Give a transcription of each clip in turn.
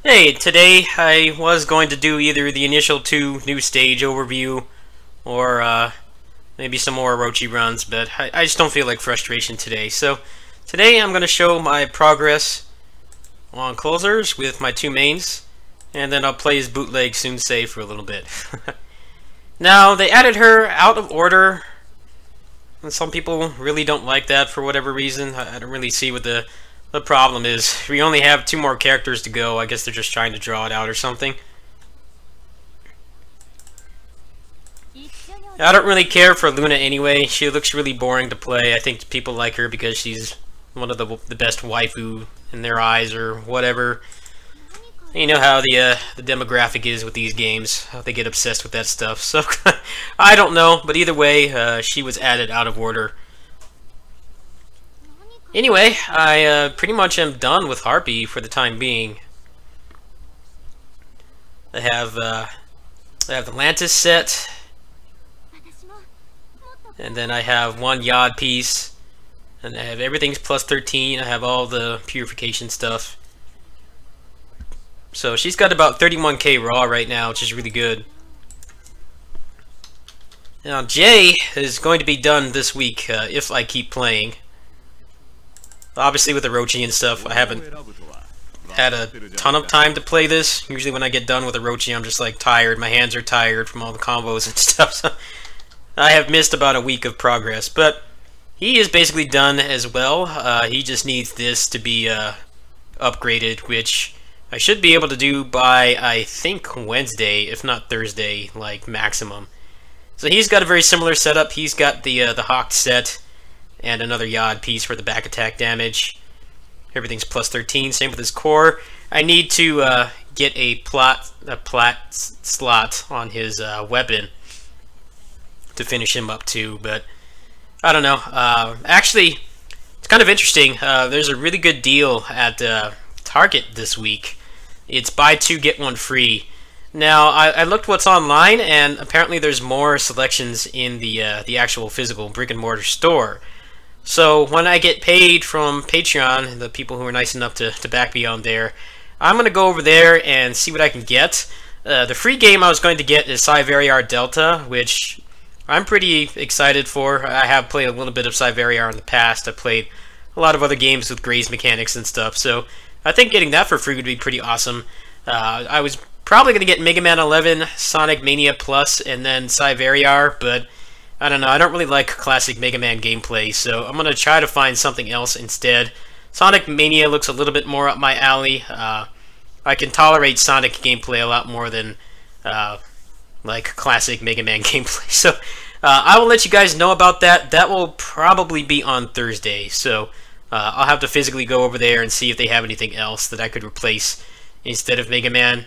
Hey, today I was going to do either the initial 2 new stage overview or maybe some more Orochi runs, but I just don't feel like frustration today. So today I'm going to show my progress on closers with my 2 mains, and then I'll play as Bootleg Sun Ce for a little bit. Now, they added her out of order, and some people really don't like that for whatever reason. I don't really see what the problem is. We only have 2 more characters to go. I guess they're just trying to draw it out or something. I don't really care for Luna anyway. She looks really boring to play. I think people like her because she's one of the best waifu in their eyes or whatever. You know how the demographic is with these games, how they get obsessed with that stuff. So I don't know, but either way, she was added out of order. Anyway, I pretty much am done with Harpy for the time being. I have the Atlantis set, and then I have 1 Yod piece, and I have everything's plus 13. I have all the purification stuff. So she's got about 31k raw right now, which is really good. Now Jay is going to be done this week if I keep playing. Obviously with Orochi and stuff, I haven't had a ton of time to play this. Usually when I get done with Orochi, I'm just like tired. My hands are tired from all the combos and stuff. So I have missed about a week of progress, but he is basically done as well. He just needs this to be upgraded, which I should be able to do by, I think, Wednesday, if not Thursday, like maximum. So he's got a very similar setup. He's got the Hawk set and another Yod piece for the back attack damage. Everything's plus 13. Same with his core. I need to get a plat slot on his weapon to finish him up too, but I don't know. Actually, it's kind of interesting. There's a really good deal at Target this week. It's buy 2 get 1 free. Now I looked what's online, and apparently there's more selections in the actual physical brick and mortar store. So when I get paid from Patreon, the people who are nice enough to back me on there, I'm gonna go over there and see what I can get. The free game I was going to get is Cyveriar Delta, which I'm pretty excited for. I have played a little bit of Cyveriar in the past. I played a lot of other games with Graze mechanics and stuff, so I think getting that for free would be pretty awesome. I was probably going to get Mega Man 11, Sonic Mania Plus, and then Cyveriar, but I don't know. I don't really like classic Mega Man gameplay, so I'm going to try to find something else instead. Sonic Mania looks a little bit more up my alley. I can tolerate Sonic gameplay a lot more than like classic Mega Man gameplay. So I will let you guys know about that. That will probably be on Thursday, so I'll have to physically go over there and see if they have anything else that I could replace instead of Mega Man.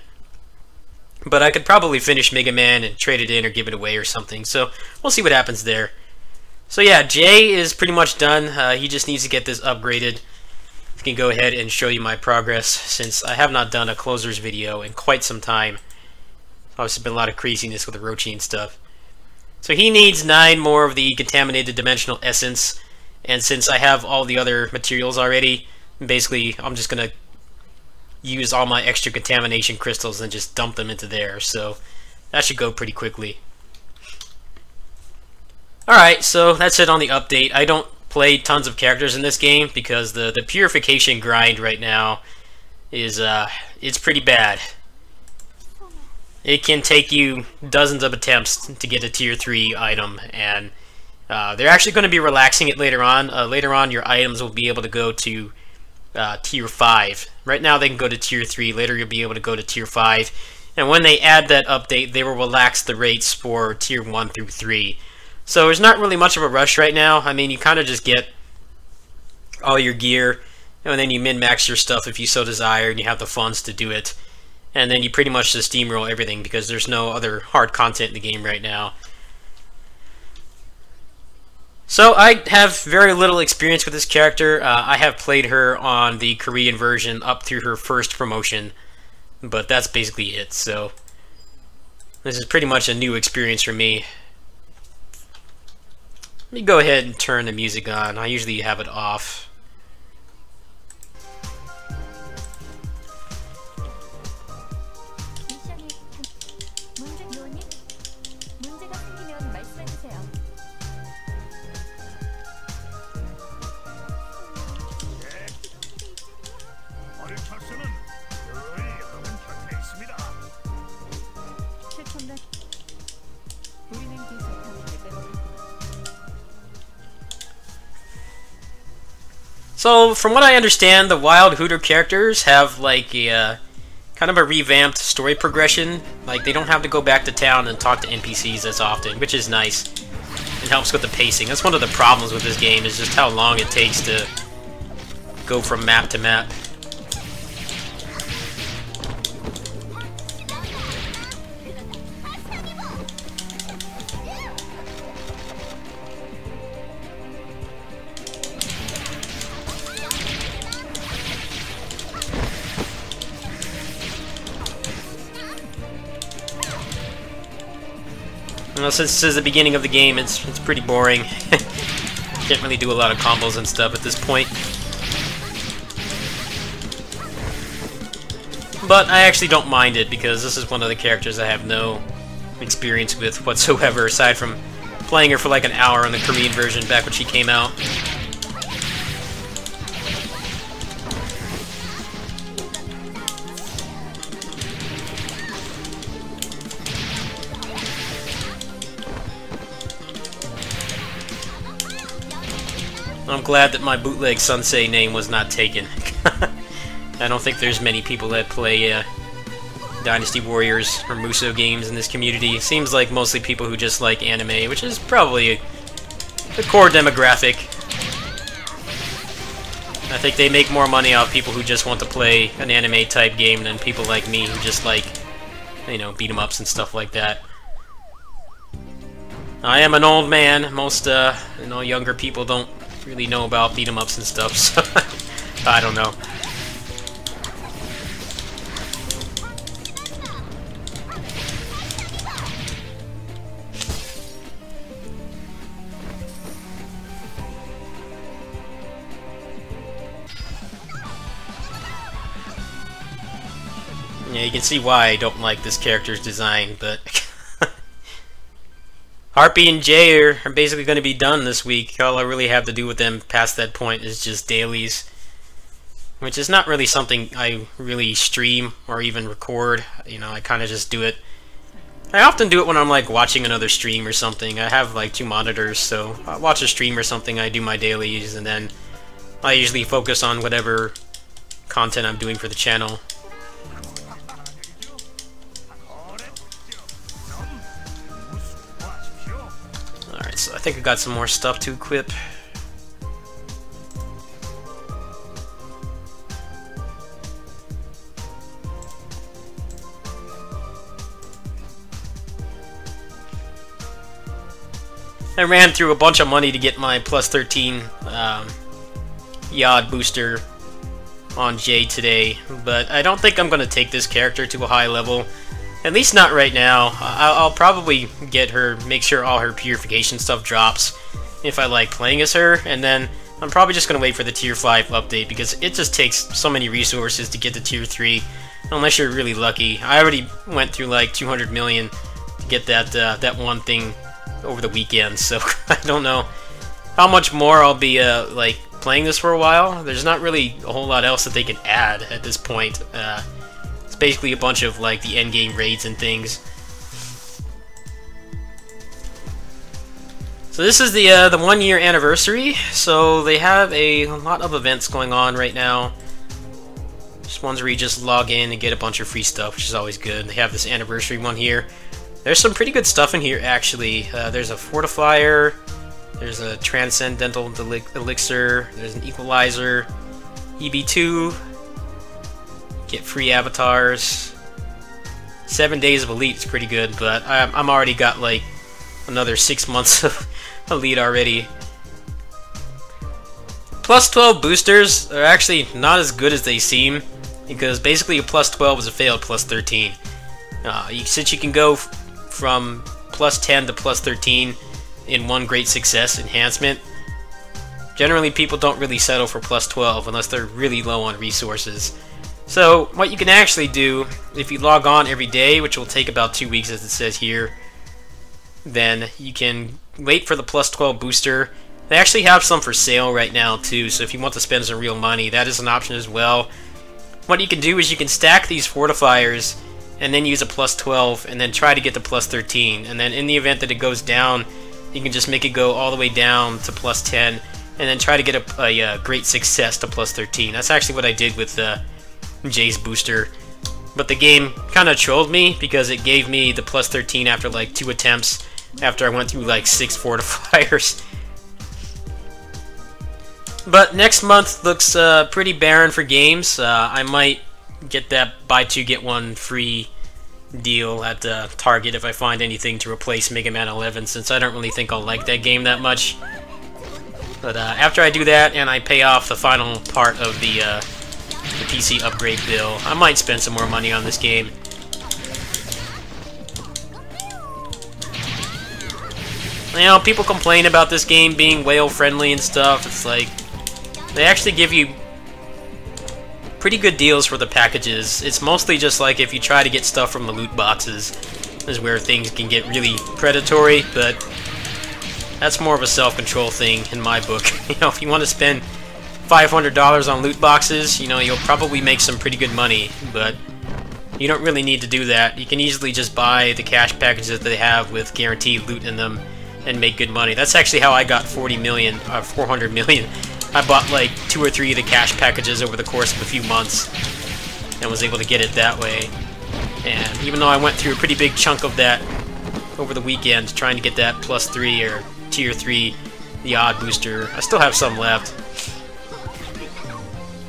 But I could probably finish Mega Man and trade it in or give it away or something, so we'll see what happens there. So yeah, Jay is pretty much done. He just needs to get this upgraded. I can go ahead and show you my progress, since I have not done a closers video in quite some time. Obviously been a lot of craziness with Orochi and stuff. So he needs 9 more of the contaminated dimensional essence. And since I have all the other materials already, basically I'm just going to use all my extra contamination crystals and just dump them into there. So that should go pretty quickly. Alright, so that's it on the update. I don't play tons of characters in this game because the purification grind right now is it's pretty bad. It can take you dozens of attempts to get a tier 3 item, and they're actually going to be relaxing it later on. Later on, your items will be able to go to tier 5. Right now, they can go to tier 3. Later, you'll be able to go to tier 5. And when they add that update, they will relax the rates for tier 1 through 3. So there's not really much of a rush right now. I mean, you kind of just get all your gear, and then you min-max your stuff if you so desire, and you have the funds to do it. And then you pretty much just steamroll everything because there's no other hard content in the game right now. So I have very little experience with this character. I have played her on the Korean version up through her first promotion, but that's basically it. So this is pretty much a new experience for me. Let me go ahead and turn the music on. I usually have it off. So, from what I understand, the Wild Hooter characters have like a kind of a revamped story progression. Like, they don't have to go back to town and talk to NPCs as often, which is nice. It helps with the pacing. That's one of the problems with this game, is just how long it takes to go from map to map. Well, since this is the beginning of the game, it's pretty boring. Can't really do a lot of combos and stuff at this point. But I actually don't mind it, because this is one of the characters I have no experience with whatsoever, aside from playing her for like an hour on the Korean version back when she came out. I'm glad that my Bootleg Sun Ce name was not taken. I don't think there's many people that play Dynasty Warriors or Musou games in this community. It seems like mostly people who just like anime, which is probably the core demographic. I think they make more money off people who just want to play an anime type game than people like me who just like, you know, beat 'em ups and stuff like that. I am an old man. Most you know, younger people don't really know about beat 'em ups and stuff, so I don't know. Yeah, you can see why I don't like this character's design, but Harpy and Jay are basically going to be done this week. All I really have to do with them past that point is just dailies, which is not really something I really stream or even record. You know, I kind of just do it. I often do it when I'm like watching another stream or something. I have like 2 monitors, so I watch a stream or something, I do my dailies, and then I usually focus on whatever content I'm doing for the channel. Alright, so I think I got some more stuff to equip. I ran through a bunch of money to get my plus 13 Yod booster on Jay today, but I don't think I'm going to take this character to a high level. At least not right now. I'll probably get her, make sure all her purification stuff drops if I like playing as her, and then I'm probably just going to wait for the Tier 5 update, because it just takes so many resources to get to Tier 3, unless you're really lucky. I already went through like 200 million to get that one thing over the weekend, so I don't know how much more I'll be like playing this for a while. There's not really a whole lot else that they can add at this point. It's basically a bunch of like the endgame raids and things. So this is the 1 year anniversary, so they have a lot of events going on right now. Just ones where you just log in and get a bunch of free stuff, which is always good. They have this anniversary one here. There's some pretty good stuff in here, actually. There's a fortifier, there's a transcendental elixir, there's an equalizer, EB2, get free avatars. 7 days of elite is pretty good, but I'm already got like another 6 months of elite already. Plus 12 boosters are actually not as good as they seem, because basically a plus 12 is a failed plus 13. Since you can go from plus 10 to plus 13 in one great success enhancement, generally people don't really settle for plus 12 unless they're really low on resources. So what you can actually do, if you log on every day, which will take about 2 weeks as it says here, then you can wait for the plus 12 booster. They actually have some for sale right now too, so if you want to spend some real money, that is an option as well. What you can do is you can stack these fortifiers and then use a plus 12 and then try to get to plus 13, and then in the event that it goes down, you can just make it go all the way down to plus 10 and then try to get a great success to plus 13. That's actually what I did with Jay's booster. But the game kind of trolled me because it gave me the plus 13 after like 2 attempts after I went through like 6 fortifiers. But next month looks pretty barren for games. I might get that buy 2 get 1 free deal at Target if I find anything to replace Mega Man 11, since I don't really think I'll like that game that much. But after I do that and I pay off the final part of the PC upgrade bill, I might spend some more money on this game. You know, people complain about this game being whale friendly and stuff. It's like, they actually give you pretty good deals for the packages. It's mostly just like if you try to get stuff from the loot boxes is where things can get really predatory, but that's more of a self-control thing in my book. You know, if you want to spend $500 on loot boxes, you know, you'll probably make some pretty good money, but you don't really need to do that. You can easily just buy the cash packages that they have with guaranteed loot in them and make good money. That's actually how I got 400 million. I bought like 2 or 3 of the cash packages over the course of a few months and was able to get it that way. And even though I went through a pretty big chunk of that over the weekend trying to get that plus 3 or tier 3, the odd booster, I still have some left.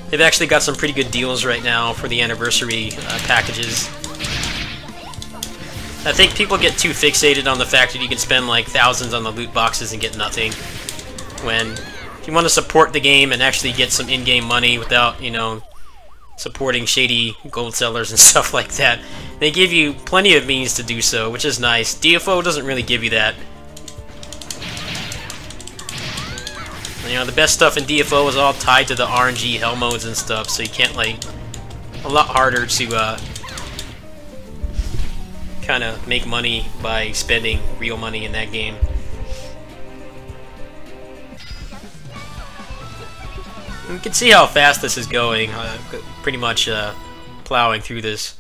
They've actually got some pretty good deals right now for the anniversary packages. I think people get too fixated on the fact that you can spend like thousands on the loot boxes and get nothing, when if you want to support the game and actually get some in-game money without, you know, supporting shady gold sellers and stuff like that, they give you plenty of means to do so, which is nice. DFO doesn't really give you that. You know, the best stuff in DFO is all tied to the RNG hell modes and stuff, so you can't, like, a lot harder to kind of make money by spending real money in that game. You can see how fast this is going, pretty much plowing through this.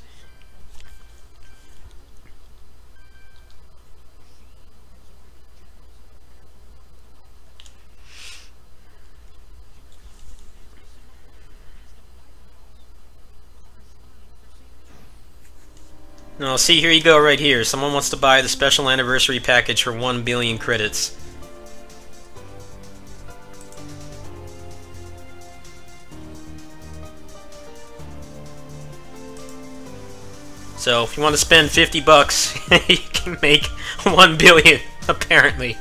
Now, see, here you go right here. Someone wants to buy the special anniversary package for 1 billion credits. So, if you want to spend 50 bucks, you can make 1 billion, apparently.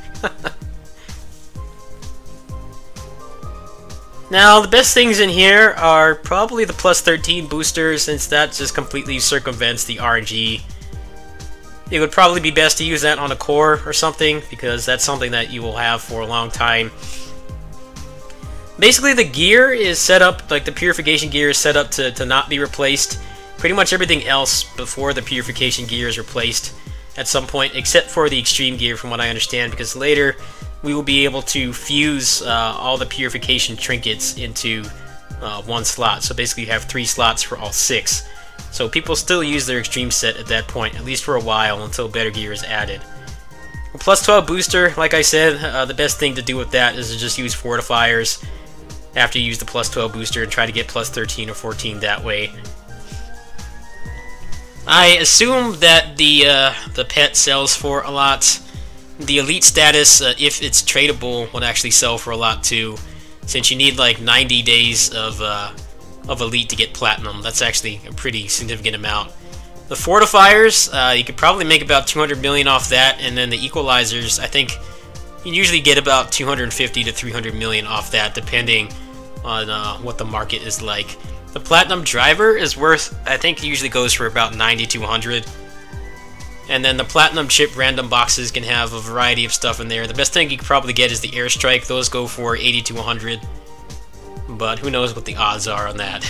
Now, the best things in here are probably the plus 13 booster, since that just completely circumvents the RNG. It would probably be best to use that on a core or something, because that's something that you will have for a long time. Basically, the gear is set up, like the purification gear is set up to not be replaced. Pretty much everything else before the purification gear is replaced at some point, except for the extreme gear from what I understand, because later we will be able to fuse all the purification trinkets into one slot. So basically you have 3 slots for all 6. So people still use their extreme set at that point, at least for a while, until better gear is added. A plus 12 booster, like I said, the best thing to do with that is to just use fortifiers after you use the plus 12 booster and try to get plus 13 or 14 that way. I assume that the pet sells for a lot. The elite status, if it's tradable, would actually sell for a lot too, since you need like 90 days of elite to get platinum. That's actually a pretty significant amount. The fortifiers, you could probably make about 200 million off that, and then the equalizers, I think you usually get about 250 to 300 million off that, depending on what the market is like. The platinum driver is worth, I think it usually goes for about 90 to 100. And then the platinum chip random boxes can have a variety of stuff in there. The best thing you could probably get is the airstrike. Those go for 80 to 100. But who knows what the odds are on that.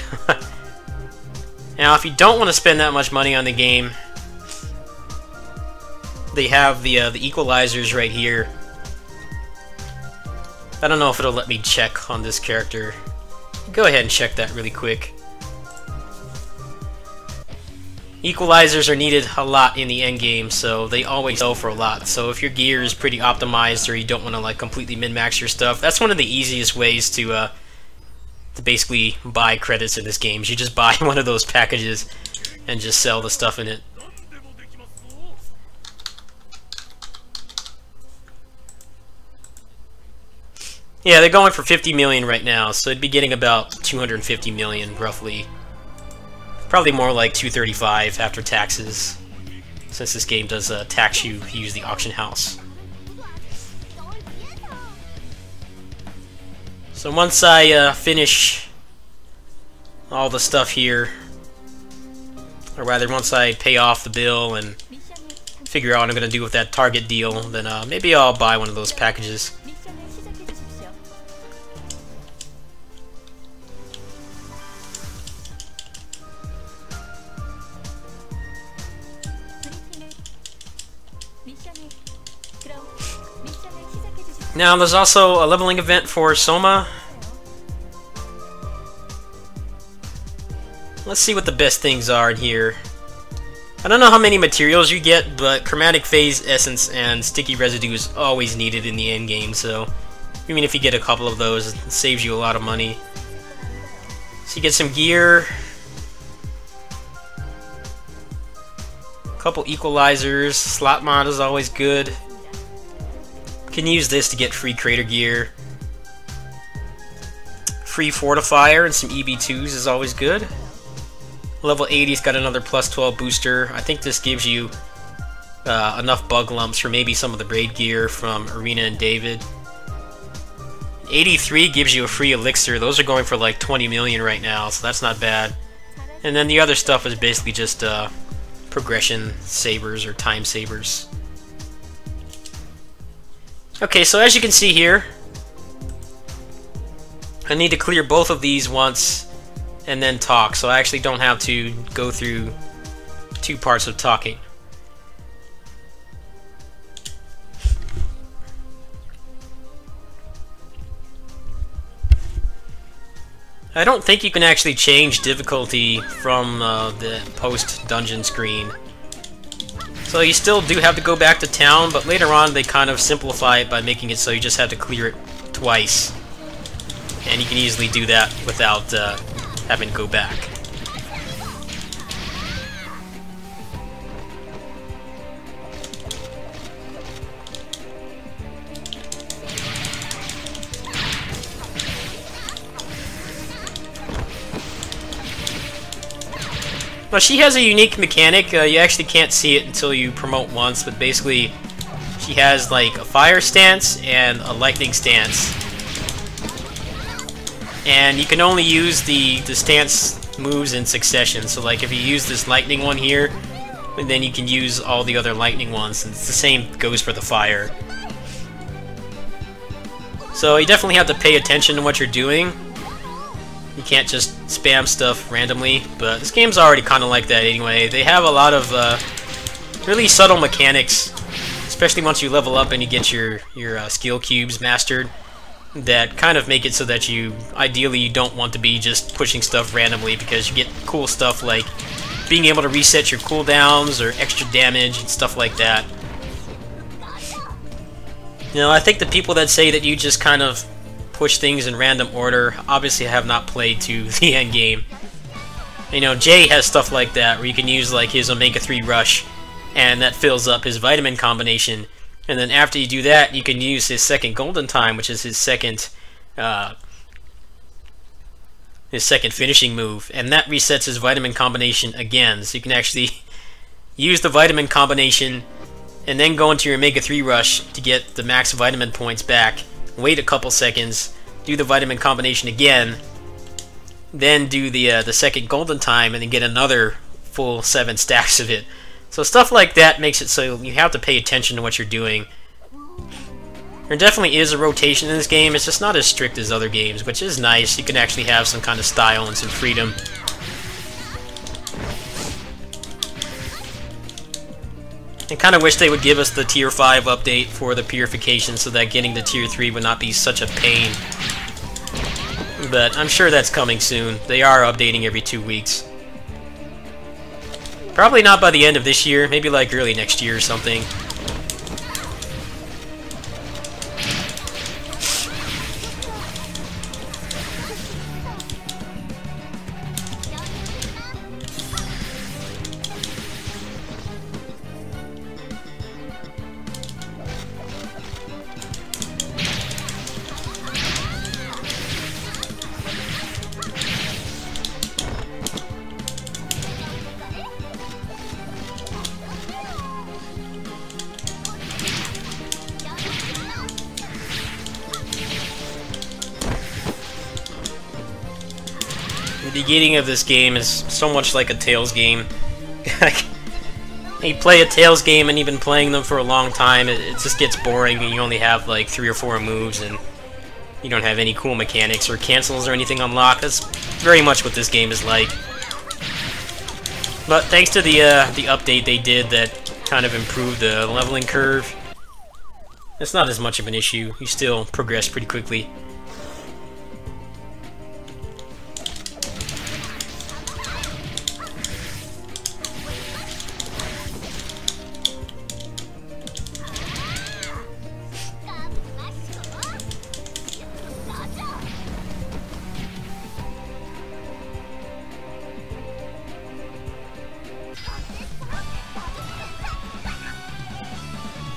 Now, if you don't want to spend that much money on the game, they have the equalizers right here. I don't know if it'll let me check on this character. Go ahead and check that really quick. Equalizers are needed a lot in the end game, so they always go for a lot. So if your gear is pretty optimized or you don't want to like completely min-max your stuff, that's one of the easiest ways to basically buy credits in this game. You just buy one of those packages and just sell the stuff in it. Yeah, they're going for 50 million right now, so it'd be getting about 250 million roughly. Probably more like 235 after taxes, since this game does tax you if you use the auction house. So once I finish all the stuff here, or rather once I pay off the bill and figure out what I'm going to do with that Target deal, then maybe I'll buy one of those packages. Now, there's also a leveling event for Soma. Let's see what the best things are in here. I don't know how many materials you get, but Chromatic Phase Essence and Sticky Residue is always needed in the end game, so even if you get a couple of those, it saves you a lot of money. So you get some gear, a couple equalizers, slot mod is always good. Can use this to get free crater gear. Free fortifier and some EB2s is always good. Level 80's got another plus 12 booster. I think this gives you enough bug lumps for maybe some of the raid gear from Arena and David. 83 gives you a free elixir. Those are going for like 20 million right now, so that's not bad. And then the other stuff is basically just progression sabers or time sabers. Okay, so as you can see here, I need to clear both of these once and then talk, so I actually don't have to go through 2 parts of talking. I don't think you can actually change difficulty from the post-dungeon screen. So you still do have to go back to town, but later on they kind of simplify it by making it so you just have to clear it twice. And you can easily do that without having to go back. Well, she has a unique mechanic. You actually can't see it until you promote once, but basically she has like a fire stance and a lightning stance. And you can only use the stance moves in succession. So like if you use this lightning one here, and then you can use all the other lightning ones. And it's the same goes for the fire. So you definitely have to pay attention to what you're doing. You can't just spam stuff randomly, but this game's already kind of like that anyway. They have a lot of really subtle mechanics, especially once you level up and you get your skill cubes mastered, that kind of make it so that you ideally don't want to be just pushing stuff randomly, because you get cool stuff like being able to reset your cooldowns or extra damage and stuff like that. You know, I think the people that say that you just kind of push things in random order obviously have not played to the end game. You know, Jay has stuff like that where you can use like his Omega 3 Rush, and that fills up his vitamin combination, and then after you do that you can use his second Golden Time, which is his second finishing move, and that resets his vitamin combination again. So you can actually use the vitamin combination and then go into your Omega 3 Rush to get the max vitamin points back. Wait a couple seconds, do the vitamin combination again, then do the second Golden Time, and then get another full 7 stacks of it. So stuff like that makes it so you have to pay attention to what you're doing. There definitely is a rotation in this game. It's just not as strict as other games, which is nice. You can actually have some kind of style and some freedom. I kind of wish they would give us the Tier 5 update for the purification so that getting to Tier 3 would not be such a pain. But I'm sure that's coming soon. They are updating every 2 weeks. Probably not by the end of this year, maybe like early next year or something. The beginning of this game is so much like a Tails game. You play a Tails game and you've been playing them for a long time, it just gets boring and you only have like 3 or 4 moves and you don't have any cool mechanics or cancels or anything unlocked. That's very much what this game is like. But thanks to the update they did that kind of improved the leveling curve, it's not as much of an issue. You still progress pretty quickly.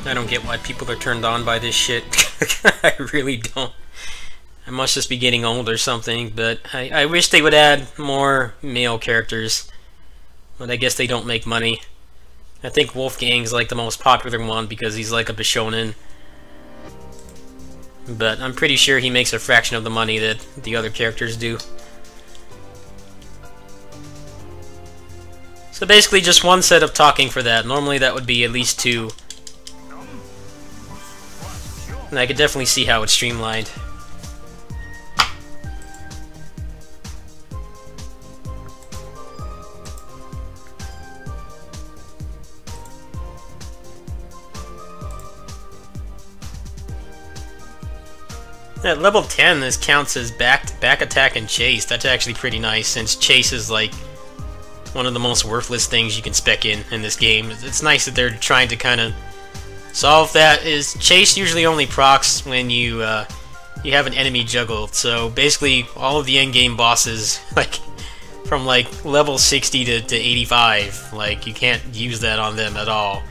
I don't get why people are turned on by this shit. I really don't. I must just be getting old or something, but I wish they would add more male characters. But I guess they don't make money. I think Wolfgang's like the most popular one because he's like a Bishonen. But I'm pretty sure he makes a fraction of the money that the other characters do. So basically just one set of talking for that. Normally that would be at least 2. And I could definitely see how it's streamlined. At level 10, this counts as back attack and chase. That's actually pretty nice, since chase is like one of the most worthless things you can spec in this game. It's nice that they're trying to kind of solve that. Is chase usually only procs when you have an enemy juggled. So basically, all of the endgame bosses, like from like level 60 to 85, like you can't use that on them at all.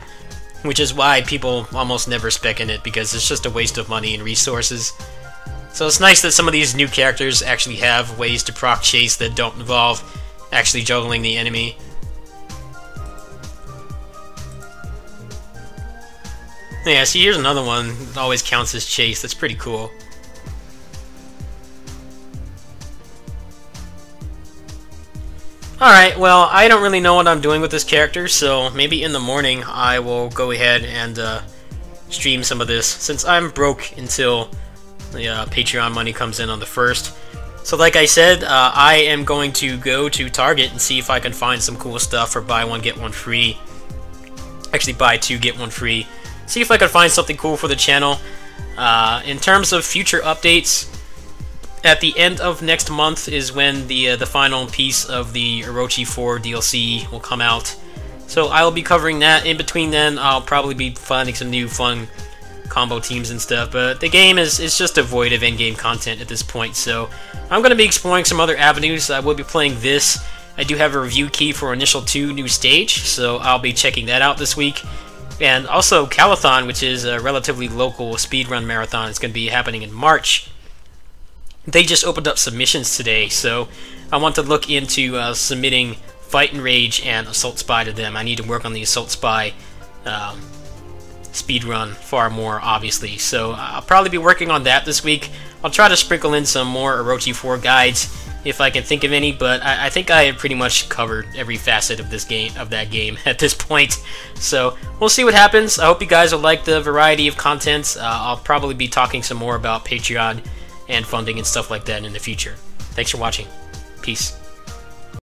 Which is why people almost never spec in it, because it's just a waste of money and resources. So it's nice that some of these new characters actually have ways to proc chase that don't involve actually juggling the enemy. Yeah, see, here's another one that always counts as chase. That's pretty cool. Alright, well, I don't really know what I'm doing with this character, so maybe in the morning I will go ahead and stream some of this, since I'm broke until the Patreon money comes in on the 1st. So like I said, I am going to go to Target and see if I can find some cool stuff for buy one, get one free. Actually, buy 2, get 1 free. See if I can find something cool for the channel. In terms of future updates, at the end of next month is when the final piece of the Orochi 4 DLC will come out. So I will be covering that. In between then, I'll probably be finding some new fun combo teams and stuff, but the game is just devoid of endgame content at this point, so I'm going to be exploring some other avenues. I will be playing this. I do have a review key for Initial 2 New Stage, so I'll be checking that out this week. And also Calathon, which is a relatively local speedrun marathon. It's going to be happening in March. They just opened up submissions today, so I want to look into submitting Fight and Rage and Assault Spy to them. I need to work on the Assault Spy speedrun far more, obviously. So I'll probably be working on that this week. I'll try to sprinkle in some more Orochi 4 guides if I can think of any, but I think I have pretty much covered every facet of that game at this point. So we'll see what happens. I hope you guys will like the variety of content. I'll probably be talking some more about Patreon and funding and stuff like that in the future. Thanks for watching. Peace.